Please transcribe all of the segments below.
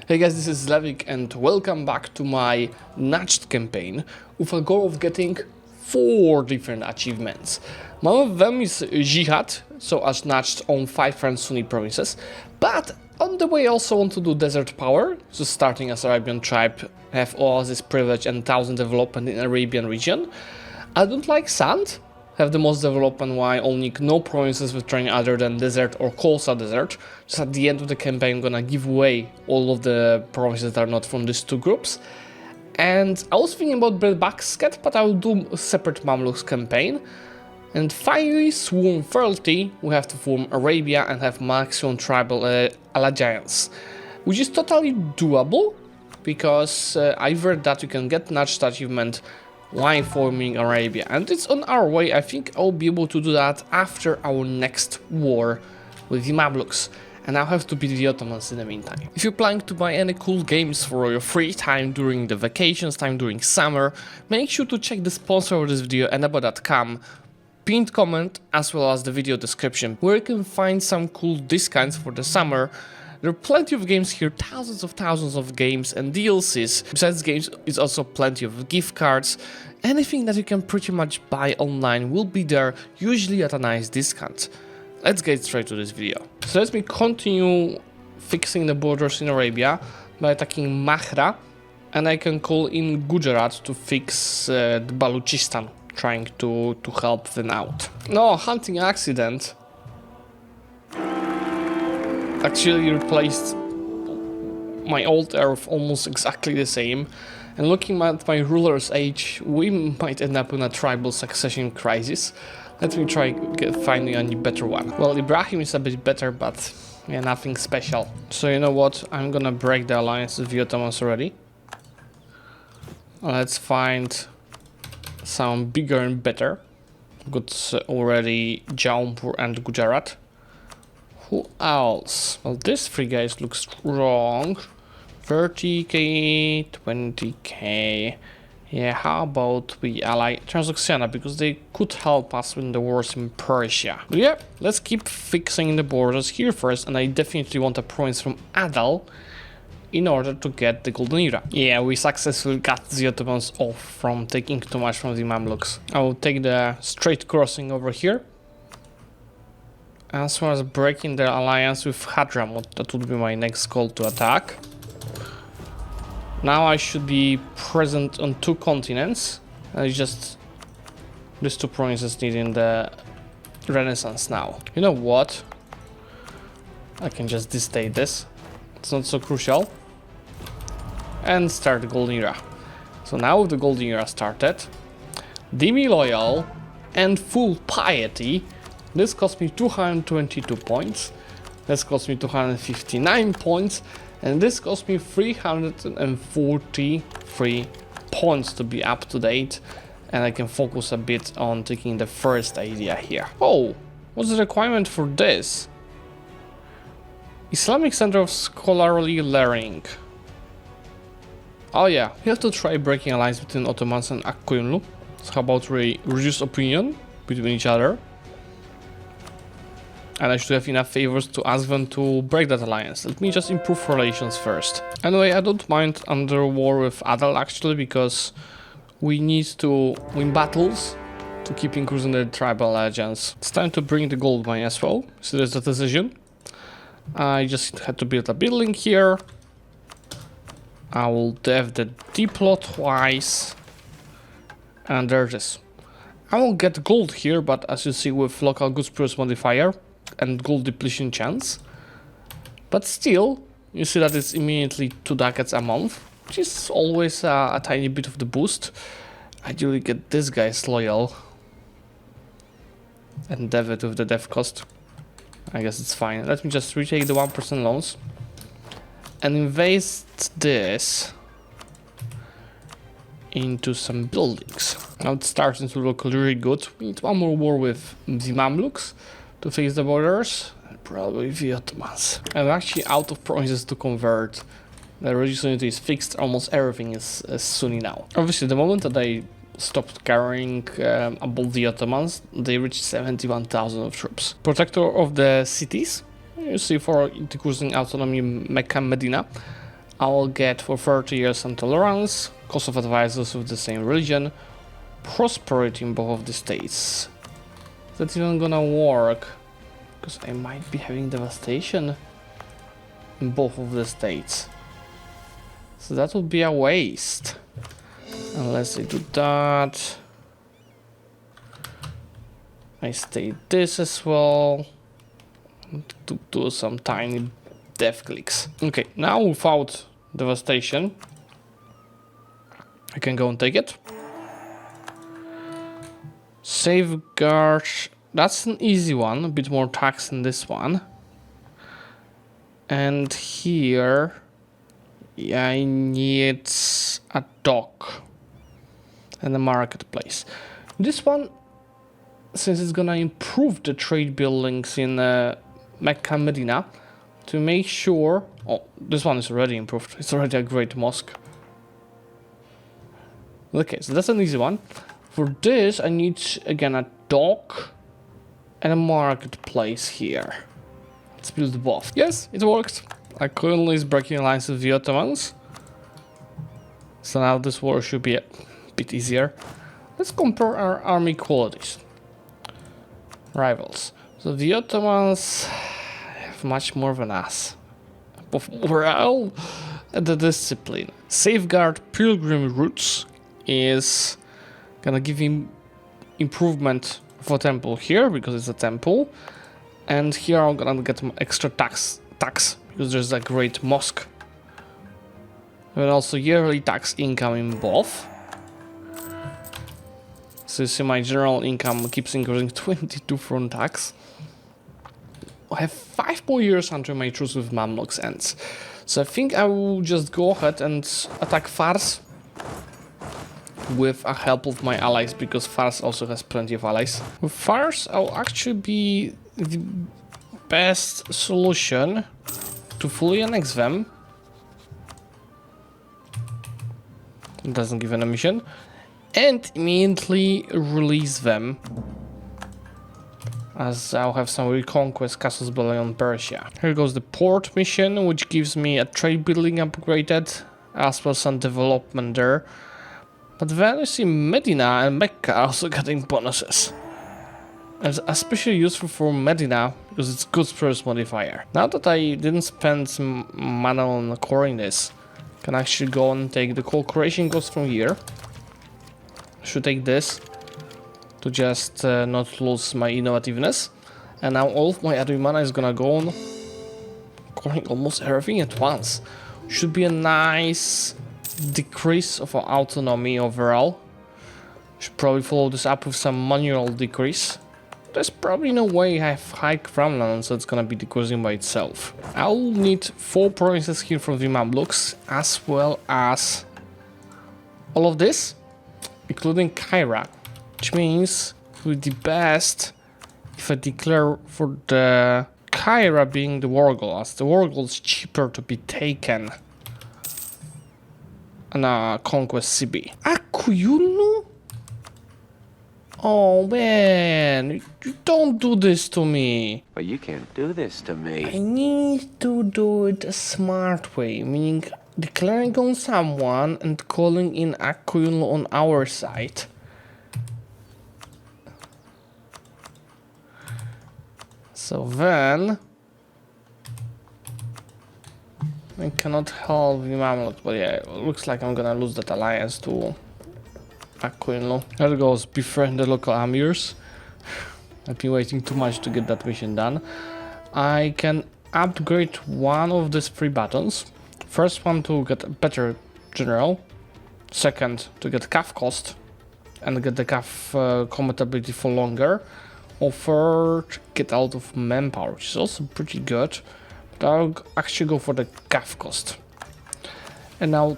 Hey guys, this is Zlewikk and welcome back to my Najd campaign with a goal of getting 4 different achievements. One of them is Jihad, so as Najd own 5 French Sunni provinces, but on the way I also want to do Desert Power, so starting as Arabian tribe, have Oasis privilege and 1000 development in Arabian region. I don't like sand, have the most development while owning no provinces with terrain other than desert or coastal desert. Just at the end of the campaign I'm gonna give away all of the provinces that are not from these two groups. And I was thinking about Breadbasket, but I will do a separate Mamluks campaign. And finally, Swarm 30, we have to form Arabia and have maximum tribal alliance, which is totally doable, because I've read that you can get Najd achievement while forming Arabia, and it's on our way. I think I'll be able to do that after our next war with the Mamluks, and I'll have to beat the Ottomans in the meantime. If you're planning to buy any cool games for your free time during the vacations time during summer, make sure to check the sponsor of this video, eneba.com, pinned comment as well as the video description, where you can find some cool discounts for the summer. There are plenty of games here, thousands of games and DLCs. Besides games, it's also plenty of gift cards. Anything that you can pretty much buy online will be there, usually at a nice discount. Let's get straight to this video. So let me continue fixing the borders in Arabia by attacking Mahra, and I can call in Gujarat to fix the Baluchistan, trying to help them out. No, hunting accident actually replaced my old era with almost exactly the same, and looking at my ruler's age, we might end up in a tribal succession crisis. Let me try finding a better one. Well, Ibrahim is a bit better, but yeah, nothing special. So you know what, I'm gonna break the alliance with the Ottomans already. Let's find some bigger and better. Got already Jaunpur and Gujarat. Who else? Well, this 3 guys look strong. 30k, 20k. Yeah, how about we ally Transoxiana, because they could help us win the wars in Persia. But yeah, let's keep fixing the borders here first, and I definitely want a province from Adal in order to get the Golden Era. Yeah, we successfully got the Ottomans off from taking too much from the Mamluks. I will take the straight crossing over here. As far as breaking the alliance with Hadramut, that would be my next goal to attack. Now I should be present on 2 continents. It's just these 2 provinces needing the Renaissance now. You know what? I can just destate this. It's not so crucial. And start the Golden Era. So now with the Golden Era started, demi-loyal and full piety. This cost me 222 points, this cost me 259 points, and this cost me 343 points to be up to date, and I can focus a bit on taking the first idea here. Oh, what's the requirement for this? Islamic Center of Scholarly Learning. Oh yeah, you have to try breaking alliance between Ottomans and Akkoyunlu. So how about we reduce opinion between each other? And I should have enough favors to ask them to break that alliance. Let me just improve relations first. Anyway, I don't mind under war with Adal actually, because we need to win battles to keep increasing the tribal allegiance. It's time to bring the gold mine as well. So there's the decision. I just had to build a building here. I will dev the depot twice. And there's this. I will get gold here, but as you see with local goods price modifier and gold depletion chance, but still you see that it's immediately 2 ducats a month, which is always a tiny bit of the boost. Ideally get this guy's loyal and dev it with the dev cost. I guess it's fine. Let me just retake the 1% loans and invest this into some buildings. Now it's starting to look really good. We need one more war with the Mamluks to fix the borders, and probably the Ottomans. I'm actually out of provinces to convert. The religious unity is fixed, almost everything is Sunni now. Obviously, the moment that I stopped caring about the Ottomans, they reached 71,000 of troops. Protector of the cities, you see for decreasing autonomy Mecca and Medina. I'll get for 30 years intolerance, cost of advisors with the same religion, prosperity in both of the states. Is that even gonna work? Because I might be having devastation in both of the states. So that would be a waste. Unless I do that. I state this as well. To do some tiny death clicks. Okay, now without devastation, I can go and take it. Safeguard. That's an easy one. A bit more tax than this one. And here, I need a dock and a marketplace. This one, since it's gonna improve the trade buildings in Mecca and Medina, to make sure... Oh, this one is already improved. It's already a great mosque. Okay, so that's an easy one. For this, I need, again, a dock and a marketplace here. Let's build both. Yes, it worked. Aquilino is breaking alliance with the Ottomans. So now this war should be a bit easier. Let's compare our army qualities. Rivals. So the Ottomans have much more than us. Both morale and the discipline. Safeguard pilgrim routes is gonna give him improvement for temple here because it's a temple. And here I'm gonna get extra tax because there's a great mosque. And also yearly tax income in both. So you see my general income keeps increasing 22 from tax. I have 5 more years until my truce with Mamluks ends. So I think I will just go ahead and attack Fars with a help of my allies, because Fars also has plenty of allies. With Fars, I'll actually be the best solution to fully annex them. It doesn't give an mission. And immediately release them, as I'll have some reconquest castles building on Persia. Here goes the port mission, which gives me a trade building upgraded, as well as some development there. But then you see Medina and Mecca are also getting bonuses. And it's especially useful for Medina because it's good spurs modifier. Now that I didn't spend some mana on coring this, I can actually go and take the co-creation goes from here. Should take this to just not lose my innovativeness. And now all of my admin mana is gonna go on coring almost everything at once. Should be a nice decrease of our autonomy overall. Should probably follow this up with some manual decrease. There's probably no way I have high crown land, so it's gonna be decreasing by itself. I'll need 4 provinces here from the Mamluks, as well as all of this, including Cairo, which means it would be best if I declare for the Cairo being the war goal, as the war goal is cheaper to be taken on a conquest CB. Aquilino? Oh man, you don't do this to me. But you can't do this to me. I need to do it a smart way, meaning declaring on someone and calling in Aquilino on our side. So then I cannot help the Mamluk, but yeah, it looks like I'm gonna lose that alliance to Aquilino. There goes, befriend the local amirs. I've been waiting too much to get that mission done. I can upgrade one of these 3 buttons. First one to get a better general. Second to get CAF cost and get the CAF combat ability for longer. Or third, get out of manpower, which is also pretty good. But I'll actually go for the CAF cost. And now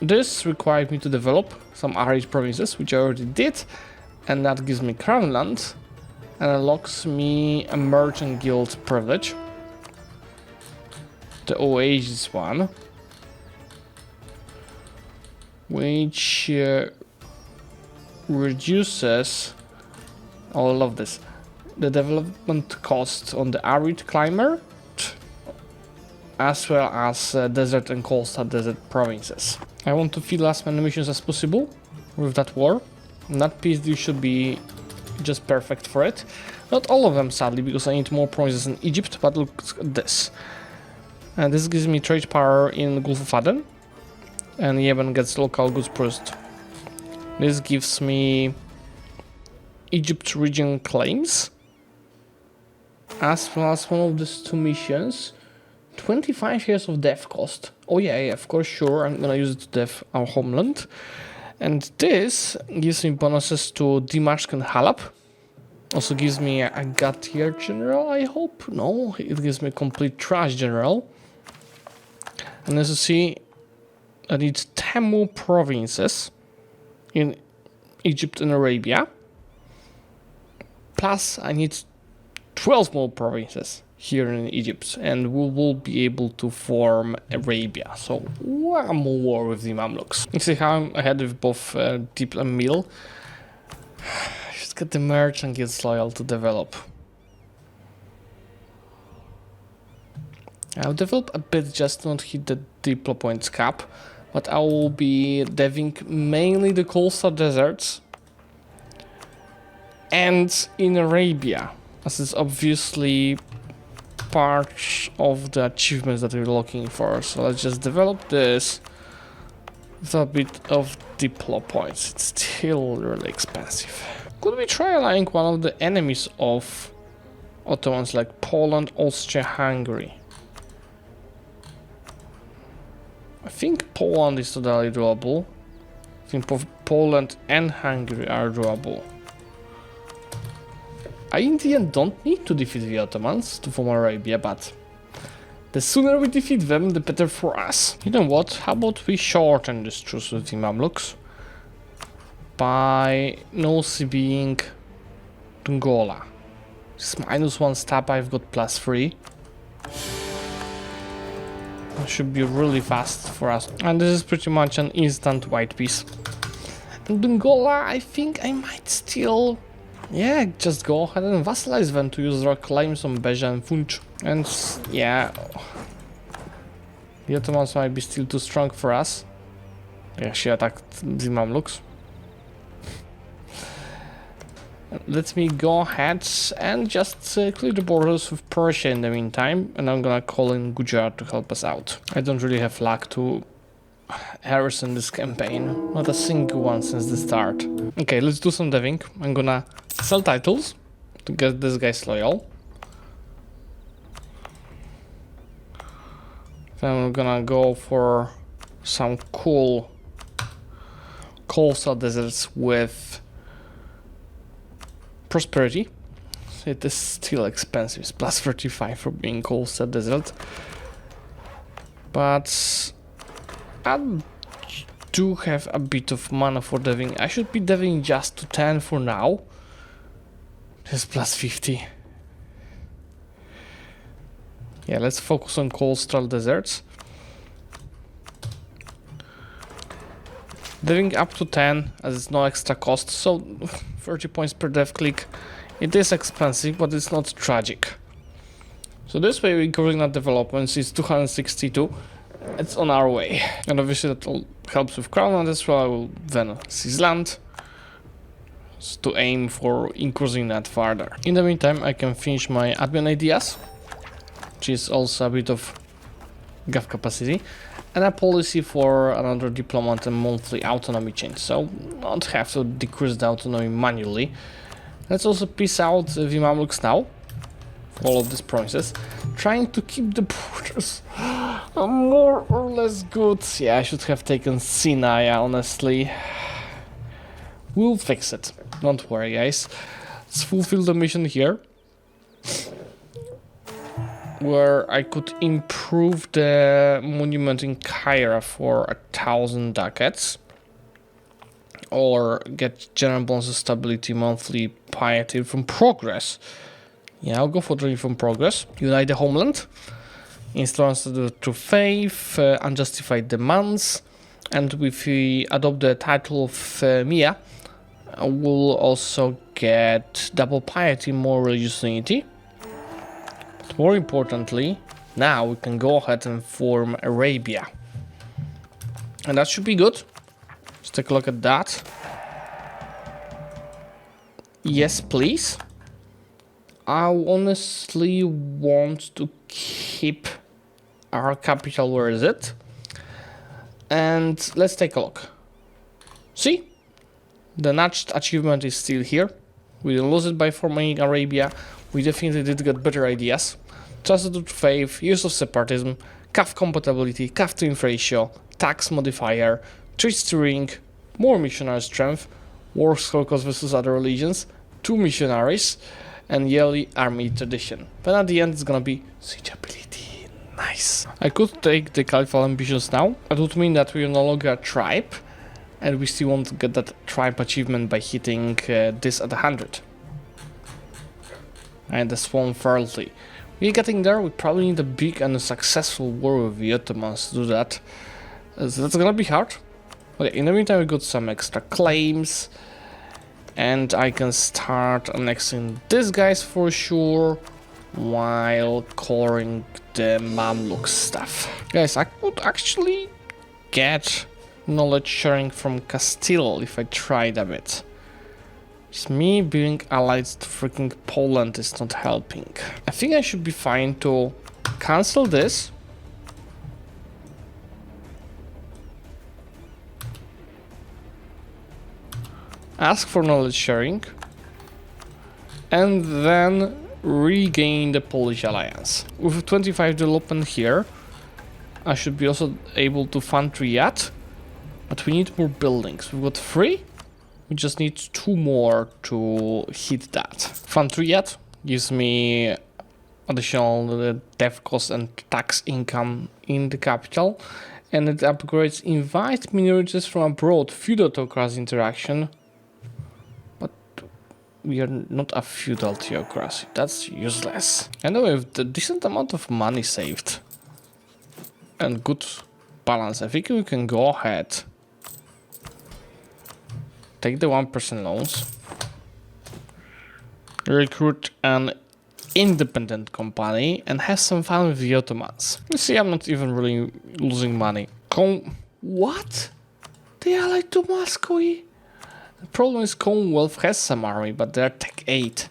this required me to develop some arid provinces, which I already did, and that gives me crown land and unlocks me a merchant guild privilege, the Oasis one, which reduces, oh I love this, the development cost on the arid climber as well as desert and coastal desert provinces. I want to fill as many missions as possible with that war. And that peace deal should be just perfect for it. Not all of them, sadly, because I need more provinces in Egypt, but look at this. And this gives me trade power in Gulf of Aden, and Yemen gets local goods produced. This gives me Egypt region claims, as well as one of these two missions. 25 years of dev cost. Oh yeah, of course, sure, I'm gonna use it to dev our homeland. And this gives me bonuses to Dimashq and Halab. Also gives me a God tier general, I hope. No, it gives me complete trash general. And as you see, I need 10 more provinces in Egypt and Arabia. Plus, I need 12 more provinces here in Egypt, and we will be able to form Arabia. So one more war with the Mamluks. You see how I'm ahead with both Deep and Middle. Just get the merchant gets loyal to develop. I'll develop a bit just to not hit the diplo points cap, but I will be deving mainly the coastal deserts and in Arabia, as it's obviously part of the achievements that we're looking for. So let's just develop this with a bit of diplo points. It's still really expensive. Could we try allying one of the enemies of Ottomans like Poland, Austria, Hungary? I think Poland is totally doable. I think both Poland and Hungary are doable. I in the end don't need to defeat the Ottomans to form Arabia, but the sooner we defeat them, the better for us. You know what? How about we shorten this truce with the Mamluks by Nosy being Dongola. It's -1 stab, I've got +3. That should be really fast for us. And this is pretty much an instant white piece. And Dongola, I think I might still... yeah, just go ahead and vassalize them to use their claims on Beja and Funch. And yeah, the Ottomans might be still too strong for us. Yeah, she attacked the Mamluks. Let me go ahead and just clear the borders with Persia in the meantime, and I'm gonna call in Gujarat to help us out. I don't really have luck to harass in this campaign, not a single one since the start. Okay, let's do some deving. I'm gonna sell titles to get this guy's loyal. Then we're gonna go for some cool coastal deserts with prosperity. It is still expensive. It's +35 for being coastal desert. But I do have a bit of mana for deving. I should be deving just to 10 for now. Just +50. Yeah, let's focus on coastal deserts. Deving up to 10 as it's no extra cost, so 30 points per dev click. It is expensive, but it's not tragic. So this way we're growing that developments is 262. It's on our way. And obviously that all helps with Crownland as well. I will then seize land to aim for increasing that further. In the meantime, I can finish my admin ideas, which is also a bit of gov capacity, and a policy for another diplomat and monthly autonomy change, so not have to decrease the autonomy manually. Let's also piece out the Mamluks now, for all of these provinces, trying to keep the borders more or less good. Yeah, I should have taken Sinai, honestly. We'll fix it, don't worry guys. Let's fulfill the mission here, where I could improve the monument in Cairo for 1,000 ducats, or get general bonus of stability, monthly piety from progress. Yeah, I'll go for the from progress. Unite the homeland, instance of the true faith, unjustified demands, and if we adopt the title of Mia, we'll also get double piety, more religious unity. But more importantly, Now we can go ahead and form Arabia. And that should be good. Let's take a look at that. Yes, please. I honestly want to keep our capital. Where is it? And let's take a look. See? The Najd achievement is still here. We didn't lose it by forming Arabia. We definitely did get better ideas. Trusted to faith, use of separatism, CAF compatibility, CAF to inf ratio, tax modifier, trade steering, more missionary strength, war score cost versus other religions, 2 missionaries, and yearly army tradition. But at the end it's gonna be siege ability. Nice. I could take the Caliphate ambitions now. That would mean that we are no longer a tribe, and we still want to get that tribe achievement by hitting this at 100. And the Swan fairly. We're getting there. We probably need a big and a successful war with the Ottomans to do that. So that's gonna be hard. Okay, in the meantime we got some extra claims. And I can start annexing these guys for sure, while coloring the Mamluk stuff. Guys, I could actually get knowledge sharing from Castile if I tried a bit. Just me being allied to freaking Poland is not helping. I think I should be fine to cancel this. Ask for knowledge sharing. And then regain the Polish alliance. With 25 development here, I should be also able to fund Riyadh. But we need more buildings. We've got 3. We just need 2 more to hit that. Fund Riyadh gives me additional dev cost and tax income in the capital. And it upgrades invite minorities from abroad, feudal autocracy interaction. But we are not a feudal theocracy. That's useless. Anyway, with the decent amount of money saved and good balance, I think we can go ahead. Take the 1% loans. Recruit an independent company and have some fun with the Ottomans. You see, I'm not even really losing money. What? They are allied to Muscovy? The problem is Commonwealth has some army, but they're Tech 8.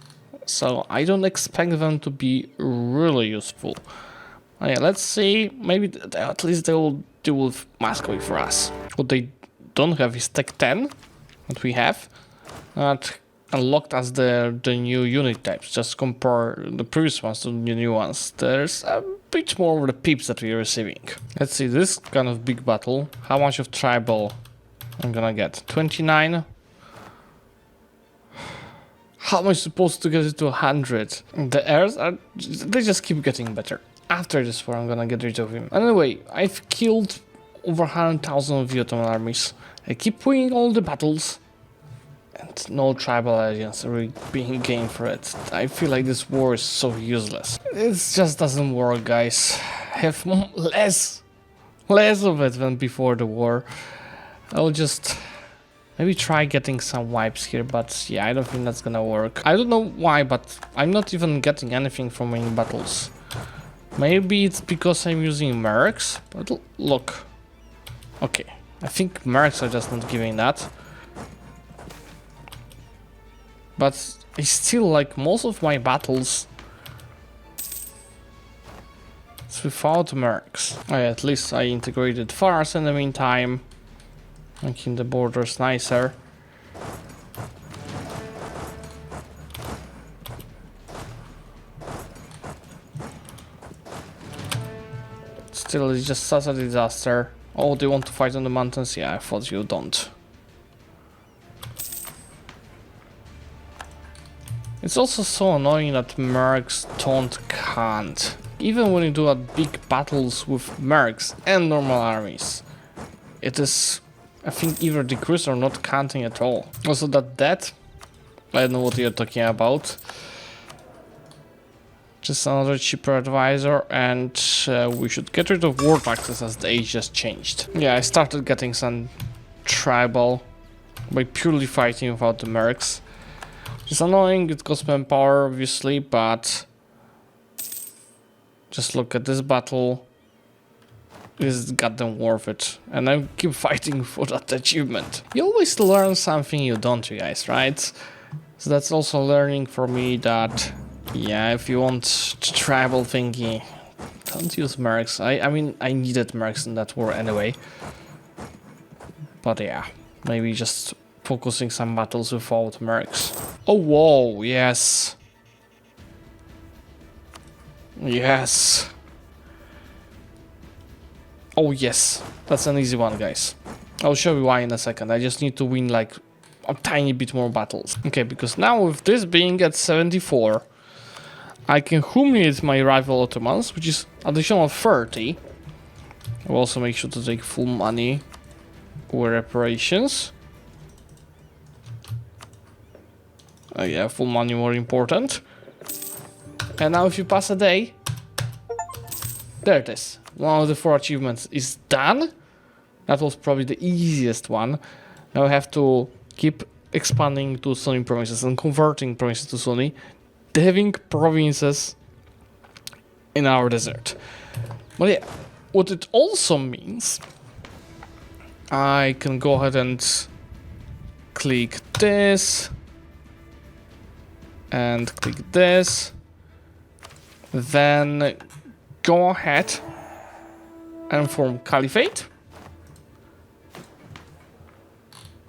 So I don't expect them to be really useful. Okay, let's see. Maybe at least they will deal with Muscovy for us. What they don't have is Tech 10. What we have that unlocked as the new unit types. Just compare the previous ones to the new ones. There's a bit more of the pips that we're receiving. Let's see this kind of big battle. How much of tribal I'm gonna get? 29. How am I supposed to get it to 100? The heirs are, they just keep getting better. After this war I'm gonna get rid of him. Anyway, I've killed over 100,000 of the Ottoman armies. I keep winning all the battles, and no tribal alliance really being gained for it. I feel like this war is so useless. It just doesn't work, guys. Have less of it than before the war. I'll just maybe try getting some wipes here, but yeah, I don't think that's gonna work. I don't know why, but I'm not even getting anything from winning battles. Maybe it's because I'm using mercs, but look. Okay. I think mercs are just not giving that. But I still like most of my battles. It's without mercs. At least I integrated farce in the meantime, making the borders nicer. Still, it's just such a disaster. Oh, they want to fight on the mountains? Yeah, I thought you don't. It's also so annoying that mercs can't. Even when you do big battles with mercs and normal armies, it is, I think, either decreased or not counting at all. Also that, I don't know what you're talking about. Just another cheaper advisor, and we should get rid of war taxes as the age just changed. Yeah, I started getting some tribal by purely fighting without the mercs. It's annoying, it costs manpower obviously, but Just look at this battle. It's goddamn worth it. And I keep fighting for that achievement. You always learn something you don't, you guys, right? So that's also learning for me that, yeah, if you want to travel thingy, don't use mercs. I mean, I needed mercs in that war anyway. But yeah, maybe just focusing some battles without mercs. Oh, whoa, yes. Yes. Oh, yes. That's an easy one, guys. I'll show you why in a second. I just need to win, like, a tiny bit more battles. Okay, because now with this being at 74, I can humiliate my rival Ottomans, which is additional 30. I'll also make sure to take full money or reparations. Yeah, full money more important. And now if you pass a day, there it is. One of the 4 achievements is done. That was probably the easiest one. Now I have to keep expanding to Sunni provinces and converting provinces to Sunni, having provinces in our desert. But yeah, what it also means, I can go ahead and click this and click this, then go ahead and form Caliphate,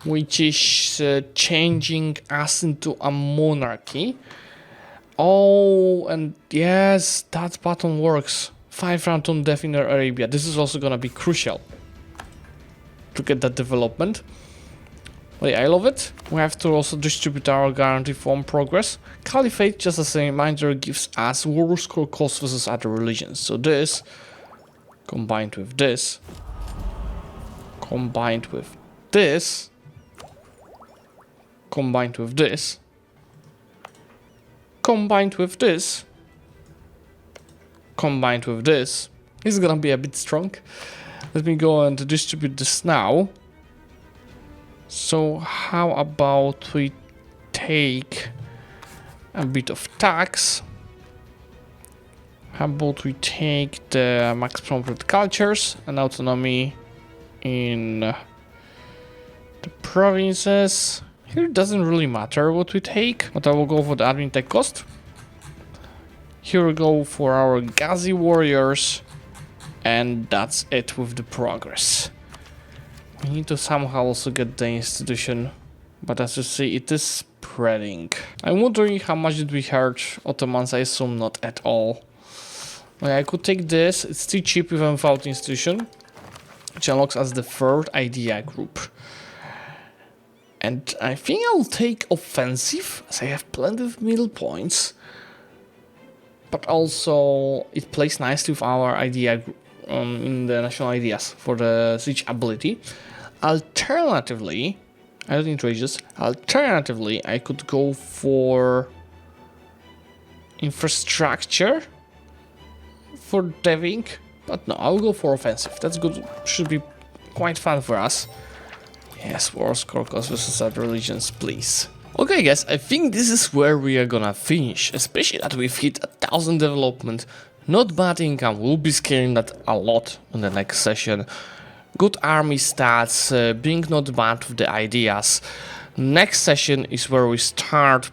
which is changing us into a monarchy. Oh, and yes, that button works. 5 round on death in Arabia. This is also gonna be crucial to get that development. Well, yeah, I love it. We have to also distribute our guarantee form progress. Caliphate, just as a reminder, gives us war score cost versus other religions. So this, combined with this, combined with this, combined with this, combined with this, combined with this, is gonna be a bit strong. Let me go and distribute this now. So how about we take a bit of tax? How about we take the max promoted cultures and autonomy in the provinces? Here it doesn't really matter what we take, but I will go for the admin tech cost. Here we go for our Ghazi warriors, and that's it with the progress. We need to somehow also get the institution, but as you see, it is spreading. I'm wondering how much did we hurt Ottomans. I assume not at all. Well, I could take this. It's still cheap even without institution, which unlocks us the 3rd idea group. And I think I'll take offensive, as I have plenty of middle points. But also, it plays nicely with our idea group. In the national ideas for the siege ability. Alternatively, I don't need rages. Alternatively, I could go for infrastructure for deving, but no, I'll go for offensive. That's good. Should be quite fun for us. Yes, war score cost versus other religions, please. Okay, guys, I think this is where we are gonna finish, especially that we've hit 1000 development. Not bad income, we'll be scaling that a lot in the next session. Good army stats, being not bad with the ideas. Next session is where we start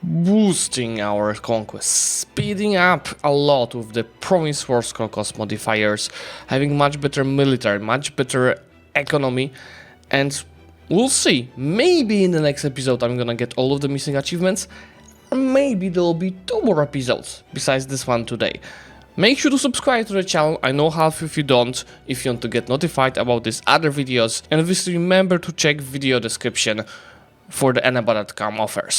boosting our conquest, speeding up a lot with the province war score cost modifiers, having much better military, much better economy, and we'll see. Maybe in the next episode I'm gonna get all of the missing achievements, and maybe there'll be 2 more episodes besides this one today. Make sure to subscribe to the channel, I know half if you don't, if you want to get notified about these other videos, and obviously remember to check video description for the Eneba.com offers.